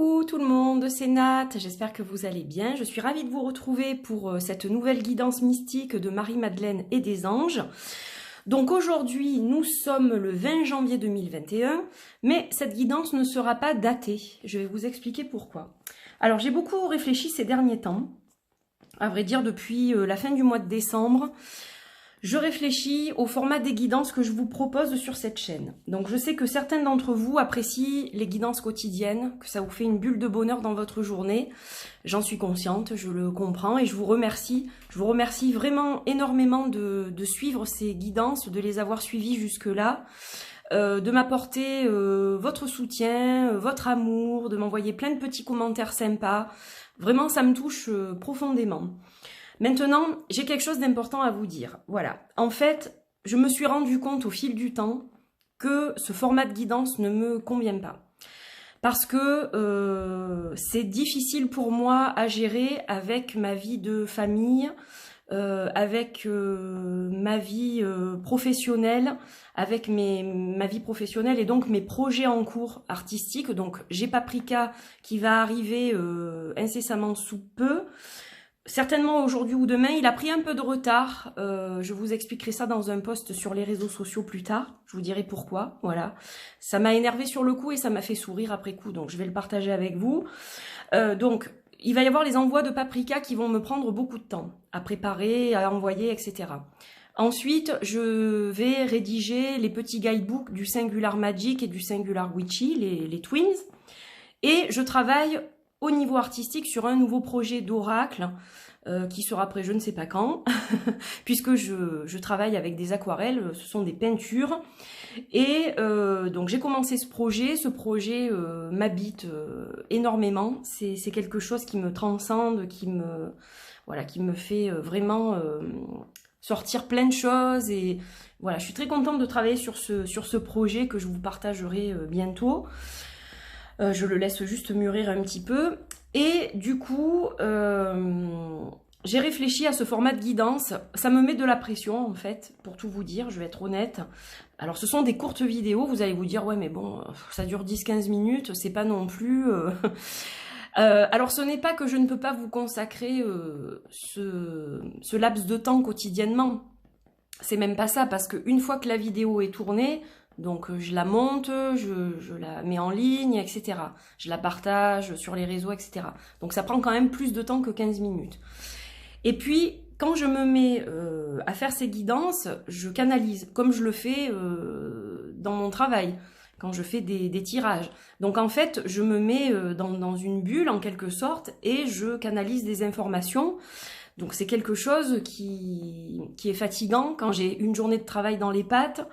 Coucou tout le monde, c'est Nat, j'espère que vous allez bien. Je suis ravie de vous retrouver pour cette nouvelle guidance mystique de Marie-Madeleine et des anges. Donc aujourd'hui, nous sommes le 20 janvier 2021, mais cette guidance ne sera pas datée. Je vais vous expliquer pourquoi. Alors j'ai beaucoup réfléchi ces derniers temps, à vrai dire depuis la fin du mois de décembre. Je réfléchis au format des guidances que je vous propose sur cette chaîne. Donc je sais que certains d'entre vous apprécient les guidances quotidiennes, que ça vous fait une bulle de bonheur dans votre journée. J'en suis consciente, je le comprends et je vous remercie. Je vous remercie vraiment énormément de suivre ces guidances, de les avoir suivies jusque-là, de m'apporter votre soutien, votre amour, de m'envoyer plein de petits commentaires sympas. Vraiment, ça me touche profondément. Maintenant, j'ai quelque chose d'important à vous dire. Voilà. En fait, je me suis rendu compte au fil du temps que ce format de guidance ne me convient pas. Parce que c'est difficile pour moi à gérer avec ma vie de famille, avec ma vie professionnelle, avec ma vie professionnelle et donc mes projets en cours artistiques. Donc j'ai Paprika qui va arriver incessamment sous peu. Certainement aujourd'hui ou demain, il a pris un peu de retard. Je vous expliquerai ça dans un post sur les réseaux sociaux plus tard. Je vous dirai pourquoi. Voilà, ça m'a énervé sur le coup et ça m'a fait sourire après coup. Donc je vais le partager avec vous. Donc il va y avoir les envois de Paprika qui vont me prendre beaucoup de temps à préparer, à envoyer, etc. Ensuite, je vais rédiger les petits guidebooks du Singular Magic et du Singular Witchy, les Twins. Et je travaille au niveau artistique sur un nouveau projet d'oracle qui sera prêt je ne sais pas quand, puisque je travaille avec des aquarelles, ce sont des peintures. Et donc j'ai commencé ce projet m'habite énormément, c'est quelque chose qui me transcende, qui me fait vraiment sortir plein de choses. Et voilà, je suis très contente de travailler sur ce projet que je vous partagerai bientôt. Je le laisse juste mûrir un petit peu. Et du coup, j'ai réfléchi à ce format de guidance. Ça me met de la pression, en fait, pour tout vous dire, je vais être honnête. Alors, ce sont des courtes vidéos. Vous allez vous dire, ouais, mais bon, ça dure 10-15 minutes, c'est pas non plus... alors, ce n'est pas que je ne peux pas vous consacrer ce laps de temps quotidiennement. C'est même pas ça, parce qu'une fois que la vidéo est tournée... Donc je la monte, je la mets en ligne, etc. Je la partage sur les réseaux, etc. Donc ça prend quand même plus de temps que 15 minutes. Et puis, quand je me mets à faire ces guidances, je canalise, comme je le fais dans mon travail, quand je fais des tirages. Donc en fait, je me mets dans une bulle, en quelque sorte, et je canalise des informations. Donc c'est quelque chose qui est fatigant quand j'ai une journée de travail dans les pattes.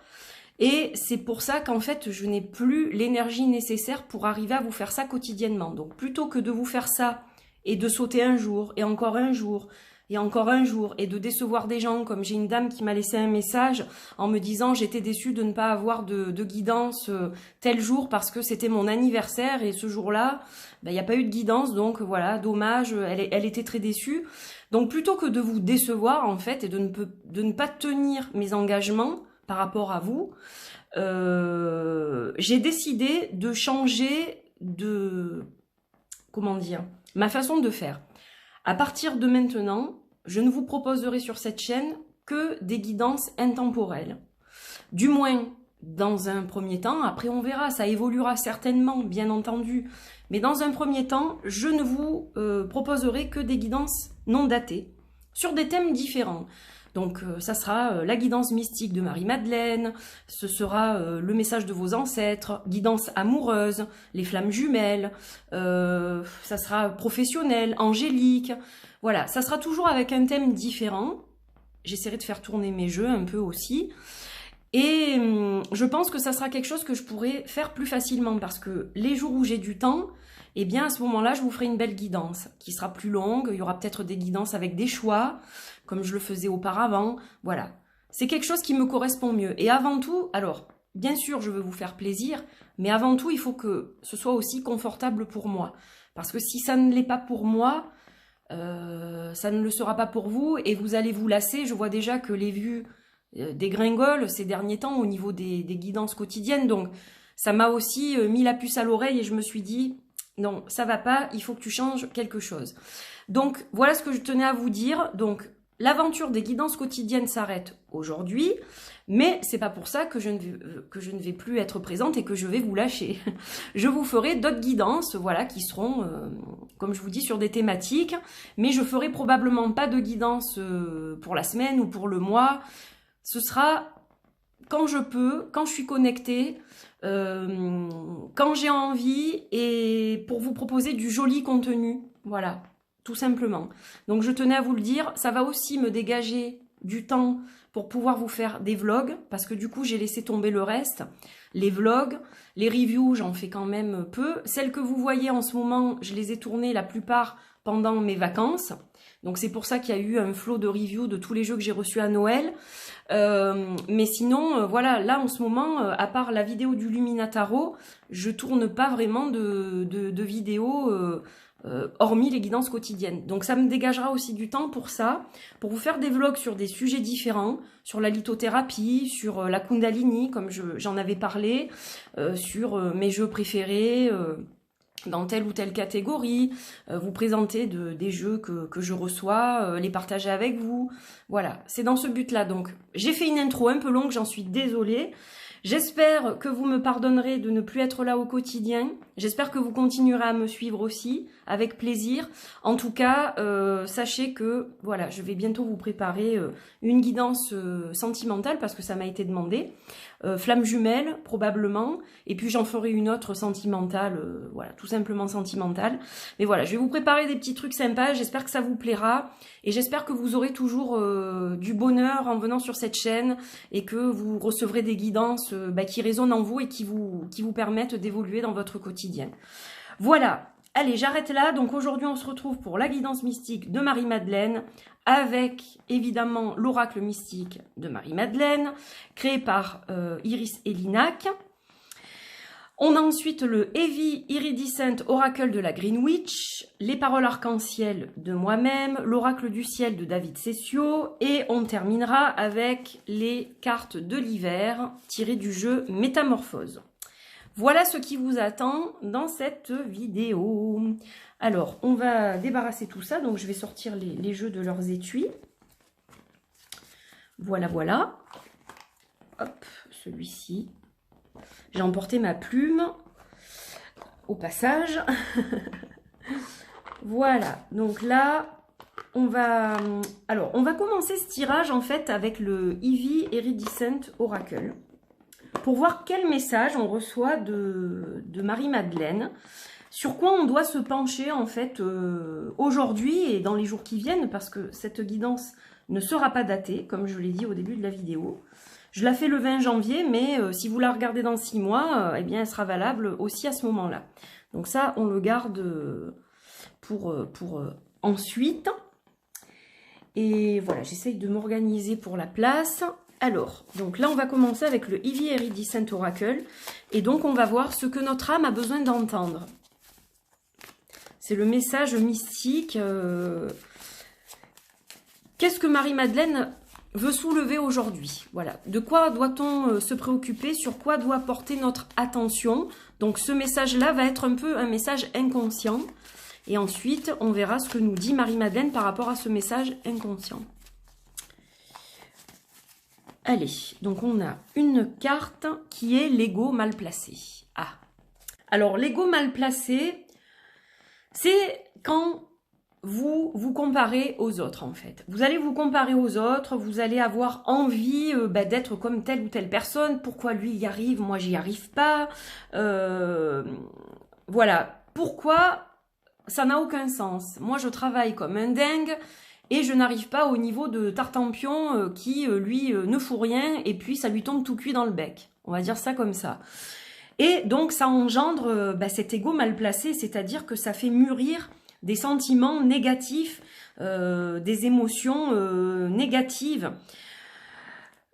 Et c'est pour ça qu'en fait, je n'ai plus l'énergie nécessaire pour arriver à vous faire ça quotidiennement. Donc, plutôt que de vous faire ça et de sauter un jour, et encore un jour, et encore un jour, et de décevoir des gens, comme j'ai une dame qui m'a laissé un message en me disant « J'étais déçue de ne pas avoir de guidance tel jour parce que c'était mon anniversaire et ce jour-là, il n'y a pas eu de guidance, donc voilà, dommage, elle était très déçue. » Donc, plutôt que de vous décevoir, en fait, et de ne pas tenir mes engagements, par rapport à vous, j'ai décidé de changer ma façon de faire. À partir de maintenant, je ne vous proposerai sur cette chaîne que des guidances intemporelles. Du moins, dans un premier temps, après on verra, ça évoluera certainement, bien entendu. Mais dans un premier temps, je ne vous proposerai que des guidances non datées, sur des thèmes différents. Donc ça sera la guidance mystique de Marie-Madeleine, ce sera le message de vos ancêtres, guidance amoureuse, les flammes jumelles, ça sera professionnel, angélique, voilà, ça sera toujours avec un thème différent. J'essaierai de faire tourner mes jeux un peu aussi. Et je pense que ça sera quelque chose que je pourrai faire plus facilement parce que les jours où j'ai du temps, eh bien à ce moment-là, je vous ferai une belle guidance qui sera plus longue. Il y aura peut-être des guidances avec des choix, comme je le faisais auparavant. Voilà, c'est quelque chose qui me correspond mieux. Et avant tout, alors, bien sûr, je veux vous faire plaisir, mais avant tout, il faut que ce soit aussi confortable pour moi. Parce que si ça ne l'est pas pour moi, ça ne le sera pas pour vous et vous allez vous lasser. Je vois déjà que les vues dégringolent ces derniers temps au niveau des guidances quotidiennes. Donc, ça m'a aussi mis la puce à l'oreille et je me suis dit... non, ça va pas, il faut que tu changes quelque chose. Donc, voilà ce que je tenais à vous dire. Donc, l'aventure des guidances quotidiennes s'arrête aujourd'hui, mais c'est pas pour ça que je ne vais plus être présente et que je vais vous lâcher. Je vous ferai d'autres guidances, voilà, qui seront, comme je vous dis, sur des thématiques, mais je ferai probablement pas de guidance pour la semaine ou pour le mois. Ce sera quand je peux, quand je suis connectée, quand j'ai envie et pour vous proposer du joli contenu, voilà, tout simplement. Donc je tenais à vous le dire, ça va aussi me dégager du temps pour pouvoir vous faire des vlogs, parce que du coup j'ai laissé tomber le reste, les vlogs, les reviews j'en fais quand même peu, celles que vous voyez en ce moment, je les ai tournées la plupart pendant mes vacances, donc c'est pour ça qu'il y a eu un flot de reviews de tous les jeux que j'ai reçus à Noël. Mais sinon, voilà, là en ce moment, à part la vidéo du Luminataro, je tourne pas vraiment de vidéos hormis les guidances quotidiennes. Donc ça me dégagera aussi du temps pour ça, pour vous faire des vlogs sur des sujets différents, sur la lithothérapie, sur la Kundalini, comme j'en avais parlé, sur mes jeux préférés, dans telle ou telle catégorie, vous présenter des jeux que je reçois, les partager avec vous. Voilà, c'est dans ce but-là. Donc, j'ai fait une intro un peu longue, j'en suis désolée. J'espère que vous me pardonnerez de ne plus être là au quotidien. J'espère que vous continuerez à me suivre aussi, avec plaisir. En tout cas, sachez que voilà, je vais bientôt vous préparer une guidance sentimentale, parce que ça m'a été demandé. Flamme jumelle, probablement. Et puis j'en ferai une autre sentimentale, voilà, tout simplement sentimentale. Mais voilà, je vais vous préparer des petits trucs sympas. J'espère que ça vous plaira. Et j'espère que vous aurez toujours du bonheur en venant sur cette chaîne et que vous recevrez des guidances qui résonnent en vous et qui vous permettent d'évoluer dans votre quotidien. Voilà, allez, j'arrête là. Donc aujourd'hui, on se retrouve pour la guidance mystique de Marie-Madeleine avec évidemment l'oracle mystique de Marie-Madeleine, créé par Iris Elinac. On a ensuite le Heavy Iridescent Oracle de la Green Witch, les paroles arc-en-ciel de moi-même, l'oracle du ciel de David Cessio, et on terminera avec les cartes de l'hiver tirées du jeu Métamorphose. Voilà ce qui vous attend dans cette vidéo. Alors, on va débarrasser tout ça, donc je vais sortir les jeux de leurs étuis. Voilà, voilà. Hop, celui-ci. J'ai emporté ma plume au passage. Voilà, donc là, on va commencer ce tirage en fait avec le Heavy Iridescent Oracle pour voir quel message on reçoit de Marie-Madeleine, sur quoi on doit se pencher en fait aujourd'hui et dans les jours qui viennent, parce que cette guidance ne sera pas datée, comme je l'ai dit au début de la vidéo. Je la fais le 20 janvier, mais si vous la regardez dans 6 mois, eh bien, elle sera valable aussi à ce moment-là. Donc ça, on le garde pour ensuite. Et voilà, j'essaye de m'organiser pour la place. Alors, donc là, on va commencer avec le Heavy Iridescent Oracle. Et donc, on va voir ce que notre âme a besoin d'entendre. C'est le message mystique. Qu'est-ce que Marie-Madeleine veut soulever aujourd'hui? Voilà. De quoi doit-on se préoccuper? Sur quoi doit porter notre attention? Donc ce message-là va être un peu un message inconscient. Et ensuite, on verra ce que nous dit Marie-Madeleine par rapport à ce message inconscient. Allez, donc on a une carte qui est l'ego mal placé. Ah. Alors l'ego mal placé, c'est quand vous vous comparez aux autres en fait. Vous allez vous comparer aux autres, vous allez avoir envie d'être comme telle ou telle personne. Pourquoi lui y arrive, moi j'y arrive pas. Voilà, pourquoi ça n'a aucun sens. Moi je travaille comme un dingue et je n'arrive pas au niveau de Tartampion qui lui ne fout rien et puis ça lui tombe tout cuit dans le bec. On va dire ça comme ça. Et donc ça engendre cet ego mal placé, c'est-à-dire que ça fait mûrir des sentiments négatifs, des émotions négatives.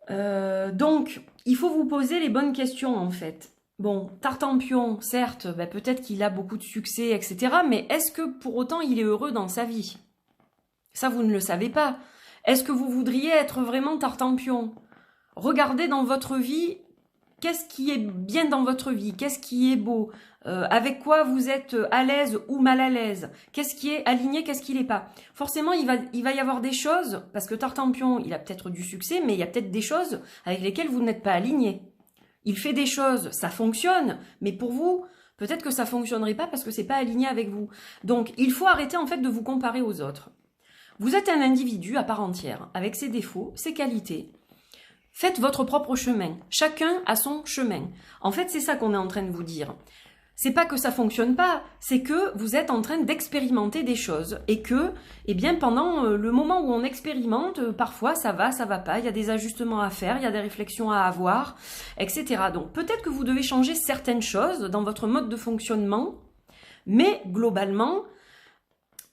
Donc, il faut vous poser les bonnes questions, en fait. Bon, Tartampion, certes, peut-être qu'il a beaucoup de succès, etc. Mais est-ce que, pour autant, il est heureux dans sa vie? Ça, vous ne le savez pas. Est-ce que vous voudriez être vraiment Tartampion? Regardez dans votre vie, qu'est-ce qui est bien dans votre vie, qu'est-ce qui est beau, avec quoi vous êtes à l'aise ou mal à l'aise, qu'est-ce qui est aligné, qu'est-ce qui l'est pas. Forcément, il va y avoir des choses, parce que Tartampion, il a peut-être du succès, mais il y a peut-être des choses avec lesquelles vous n'êtes pas aligné. Il fait des choses, ça fonctionne, mais pour vous, peut-être que ça fonctionnerait pas parce que c'est pas aligné avec vous. Donc, il faut arrêter en fait de vous comparer aux autres. Vous êtes un individu à part entière, avec ses défauts, ses qualités. Faites votre propre chemin. Chacun a son chemin. En fait, c'est ça qu'on est en train de vous dire. C'est pas que ça fonctionne pas, c'est que vous êtes en train d'expérimenter des choses et que, eh bien, pendant le moment où on expérimente, parfois ça va pas, il y a des ajustements à faire, il y a des réflexions à avoir, etc. Donc peut-être que vous devez changer certaines choses dans votre mode de fonctionnement, mais globalement,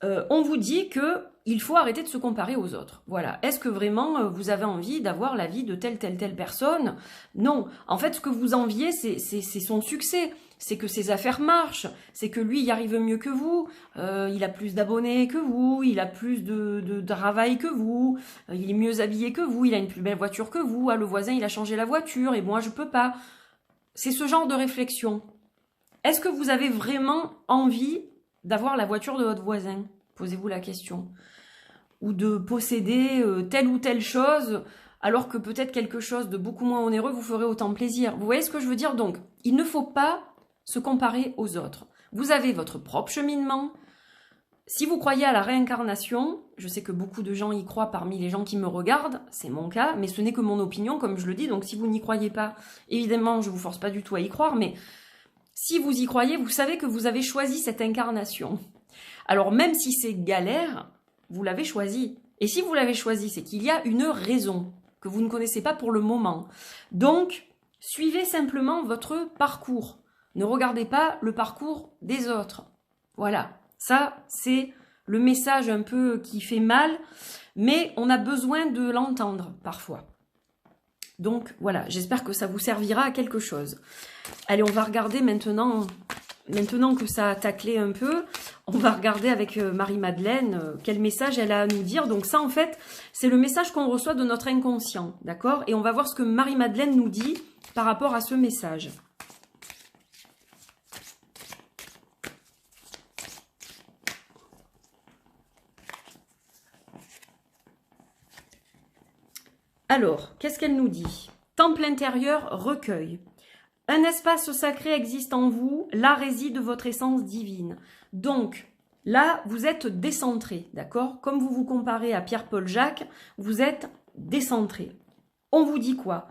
on vous dit que il faut arrêter de se comparer aux autres. Voilà. Est-ce que vraiment vous avez envie d'avoir la vie de telle personne? Non. En fait, ce que vous enviez, c'est son succès. C'est que ses affaires marchent. C'est que lui, il arrive mieux que vous. Il a plus d'abonnés que vous. Il a plus de travail que vous. Il est mieux habillé que vous. Il a une plus belle voiture que vous. Ah, le voisin, il a changé la voiture et moi, je peux pas. C'est ce genre de réflexion. Est-ce que vous avez vraiment envie d'avoir la voiture de votre voisin? Posez-vous la question. Ou de posséder telle ou telle chose, alors que peut-être quelque chose de beaucoup moins onéreux vous ferait autant plaisir. Vous voyez ce que je veux dire? Donc, il ne faut pas se comparer aux autres. Vous avez votre propre cheminement. Si vous croyez à la réincarnation, je sais que beaucoup de gens y croient parmi les gens qui me regardent, c'est mon cas, mais ce n'est que mon opinion, comme je le dis, donc si vous n'y croyez pas, évidemment, je ne vous force pas du tout à y croire, mais si vous y croyez, vous savez que vous avez choisi cette incarnation. Alors même si c'est galère, vous l'avez choisi. Et si vous l'avez choisi, c'est qu'il y a une raison que vous ne connaissez pas pour le moment. Donc, suivez simplement votre parcours. Ne regardez pas le parcours des autres. Voilà, ça c'est le message un peu qui fait mal, mais on a besoin de l'entendre parfois. Donc voilà, j'espère que ça vous servira à quelque chose. Allez, on va regarder maintenant que ça a taclé un peu, on va regarder avec Marie-Madeleine quel message elle a à nous dire. Donc ça, en fait, c'est le message qu'on reçoit de notre inconscient, d'accord? Et on va voir ce que Marie-Madeleine nous dit par rapport à ce message. Alors, qu'est-ce qu'elle nous dit? Temple intérieur, recueil. Un espace sacré existe en vous, là réside votre essence divine. Donc, là, vous êtes décentré, d'accord? Comme vous vous comparez à Pierre-Paul Jacques, vous êtes décentré. On vous dit quoi?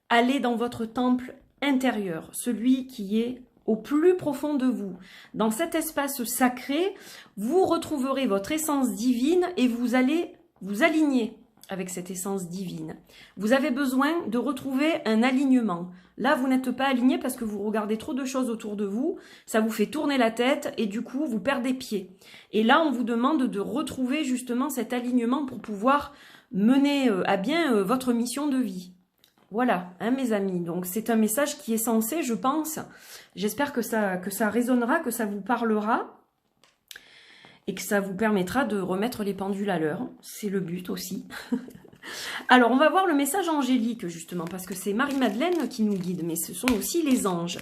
Allez dans votre temple intérieur, celui qui est au plus profond de vous. Dans cet espace sacré, vous retrouverez votre essence divine et vous allez vous aligner avec cette essence divine. Vous avez besoin de retrouver un alignement. Là, vous n'êtes pas aligné parce que vous regardez trop de choses autour de vous, ça vous fait tourner la tête et du coup, vous perdez pied. Et là, on vous demande de retrouver justement cet alignement pour pouvoir mener à bien votre mission de vie. Voilà, hein, mes amis. Donc, c'est un message qui est censé, je pense, j'espère que ça résonnera, que ça vous parlera et que ça vous permettra de remettre les pendules à l'heure. C'est le but aussi. Alors, on va voir le message angélique, justement, parce que c'est Marie-Madeleine qui nous guide, mais ce sont aussi les anges.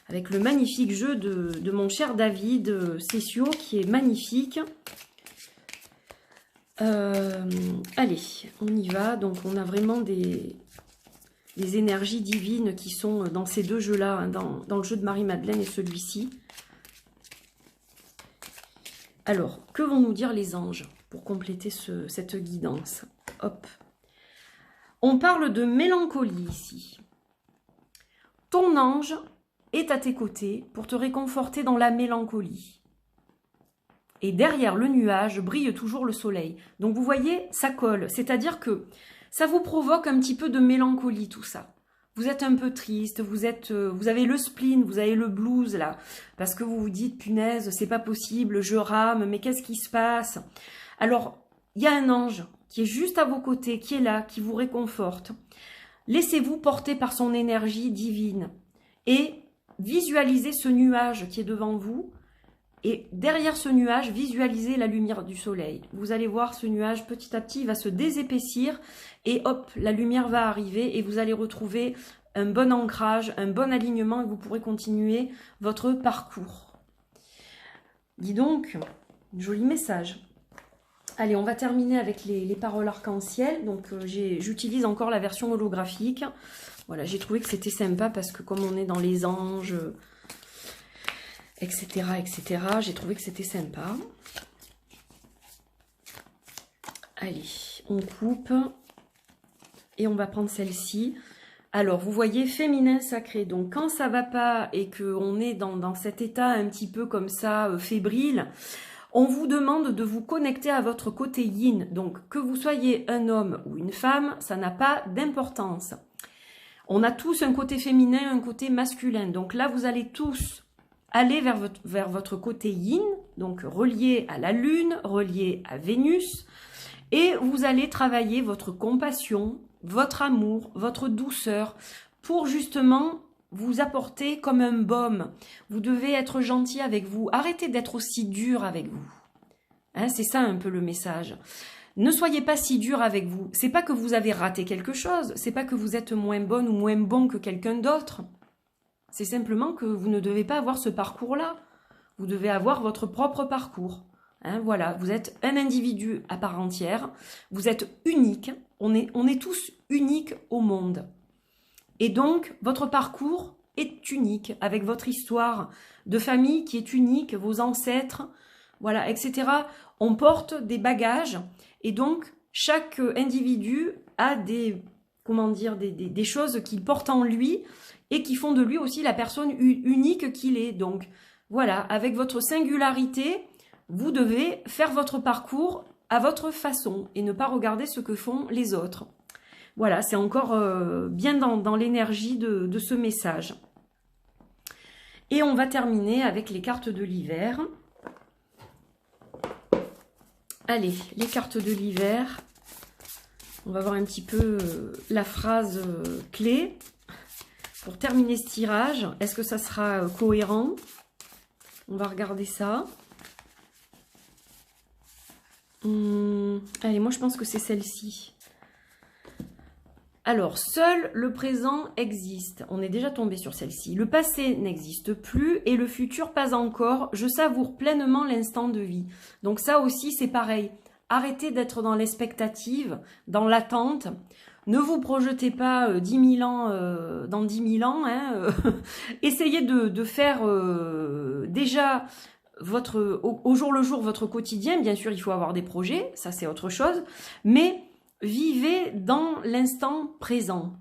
Avec le magnifique jeu de mon cher David Cessio, qui est magnifique. Allez, on y va. Donc, on a vraiment des énergies divines qui sont dans ces deux jeux-là, hein, dans le jeu de Marie-Madeleine et celui-ci. Alors, que vont nous dire les anges pour compléter cette guidance? Hop. On parle de mélancolie ici. Ton ange est à tes côtés pour te réconforter dans la mélancolie. Et derrière le nuage brille toujours le soleil. Donc vous voyez, ça colle. C'est-à-dire que ça vous provoque un petit peu de mélancolie tout ça. Vous êtes un peu triste, vous avez le spleen, vous avez le blues là, parce que vous vous dites, punaise, c'est pas possible, je rame, mais qu'est-ce qui se passe? Alors, il y a un ange qui est juste à vos côtés, qui est là, qui vous réconforte. Laissez-vous porter par son énergie divine et visualisez ce nuage qui est devant vous. Et derrière ce nuage, visualisez la lumière du soleil. Vous allez voir ce nuage petit à petit, il va se désépaissir et hop, la lumière va arriver et vous allez retrouver un bon ancrage, un bon alignement et vous pourrez continuer votre parcours. Dis donc, joli message. Allez, on va terminer avec les paroles arc-en-ciel. Donc, j'utilise encore la version holographique. Voilà, j'ai trouvé que c'était sympa parce que comme on est dans les anges, etc., etc., j'ai trouvé que c'était sympa. Allez, on coupe et on va prendre celle-ci. Alors, vous voyez, féminin sacré. Donc, quand ça va pas et qu'on est dans cet état un petit peu comme ça, fébrile, on vous demande de vous connecter à votre côté yin. Donc, que vous soyez un homme ou une femme, ça n'a pas d'importance. On a tous un côté féminin, un côté masculin. Donc là, vous allez tous aller vers votre côté yin, donc relié à la lune, relié à Vénus. Et vous allez travailler votre compassion, votre amour, votre douceur pour justement vous apporter comme un baume. Vous devez être gentil avec vous. Arrêtez d'être aussi dur avec vous. Hein, c'est ça un peu le message. Ne soyez pas si dur avec vous. C'est pas que vous avez raté quelque chose. C'est pas que vous êtes moins bonne ou moins bon que quelqu'un d'autre. C'est simplement que vous ne devez pas avoir ce parcours-là. Vous devez avoir votre propre parcours. Hein, voilà, vous êtes un individu à part entière. Vous êtes unique. On est tous uniques au monde. Et donc, votre parcours est unique, avec votre histoire de famille qui est unique, vos ancêtres, voilà, etc. On porte des bagages, et donc, chaque individu a des choses qu'il porte en lui, et qui font de lui aussi la personne unique qu'il est. Donc, voilà, avec votre singularité, vous devez faire votre parcours à votre façon, et ne pas regarder ce que font les autres. Voilà, c'est encore bien dans l'énergie de ce message. Et on va terminer avec les cartes de l'hiver. Allez, les cartes de l'hiver. On va voir un petit peu la phrase clé pour terminer ce tirage. Est-ce que ça sera cohérent? On va regarder ça. Allez, moi je pense que c'est celle-ci. Alors, seul le présent existe. On est déjà tombé sur celle-ci. Le passé n'existe plus et le futur pas encore. Je savoure pleinement l'instant de vie. Donc ça aussi, c'est pareil. Arrêtez d'être dans l'expectative, dans l'attente. Ne vous projetez pas 10 000 ans dans 10 000 ans. Hein. Essayez de faire déjà au jour le jour votre quotidien. Bien sûr, il faut avoir des projets, ça c'est autre chose. Mais vivez dans l'instant présent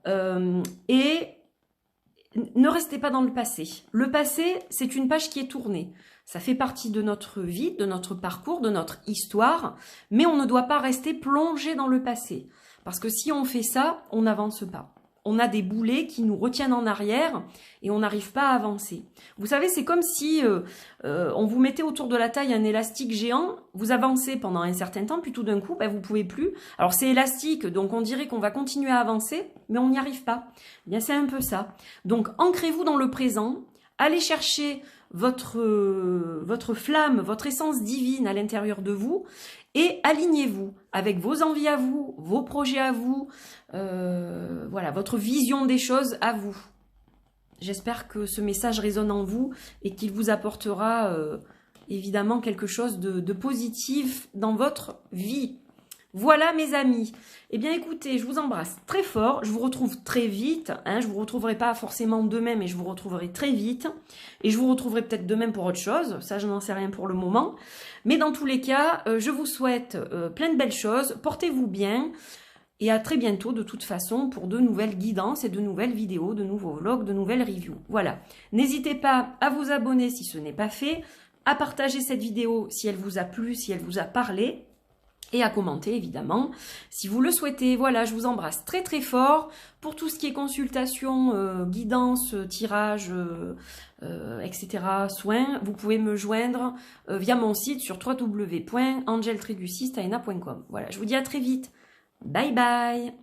et ne restez pas dans le passé. Le passé, c'est une page qui est tournée. Ça fait partie de notre vie, de notre parcours, de notre histoire, mais on ne doit pas rester plongé dans le passé. Parce que si on fait ça, on n'avance pas. On a des boulets qui nous retiennent en arrière et on n'arrive pas à avancer. Vous savez, c'est comme si on vous mettait autour de la taille un élastique géant, vous avancez pendant un certain temps, puis tout d'un coup, vous ne pouvez plus. Alors c'est élastique, donc on dirait qu'on va continuer à avancer, mais on n'y arrive pas. Eh bien, c'est un peu ça. Donc ancrez-vous dans le présent, allez chercher votre flamme, votre essence divine à l'intérieur de vous et alignez-vous avec vos envies à vous, vos projets à vous, voilà, votre vision des choses à vous. J'espère que ce message résonne en vous et qu'il vous apportera évidemment quelque chose de positif dans votre vie. Voilà mes amis. Eh bien écoutez, je vous embrasse très fort. Je vous retrouve très vite. Hein, je ne vous retrouverai pas forcément demain, mais je vous retrouverai très vite. Et je vous retrouverai peut-être demain pour autre chose. Ça, je n'en sais rien pour le moment. Mais dans tous les cas, je vous souhaite plein de belles choses. Portez-vous bien. Et à très bientôt de toute façon pour de nouvelles guidances et de nouvelles vidéos, de nouveaux vlogs, de nouvelles reviews. Voilà. N'hésitez pas à vous abonner si ce n'est pas fait, à partager cette vidéo si elle vous a plu, si elle vous a parlé. Et à commenter évidemment si vous le souhaitez. Voilà, je vous embrasse très très fort. Pour tout ce qui est consultation, guidance, tirage, etc., soins, vous pouvez me joindre via mon site sur www.angeltregusistaina.com. Voilà, je vous dis à très vite. Bye bye.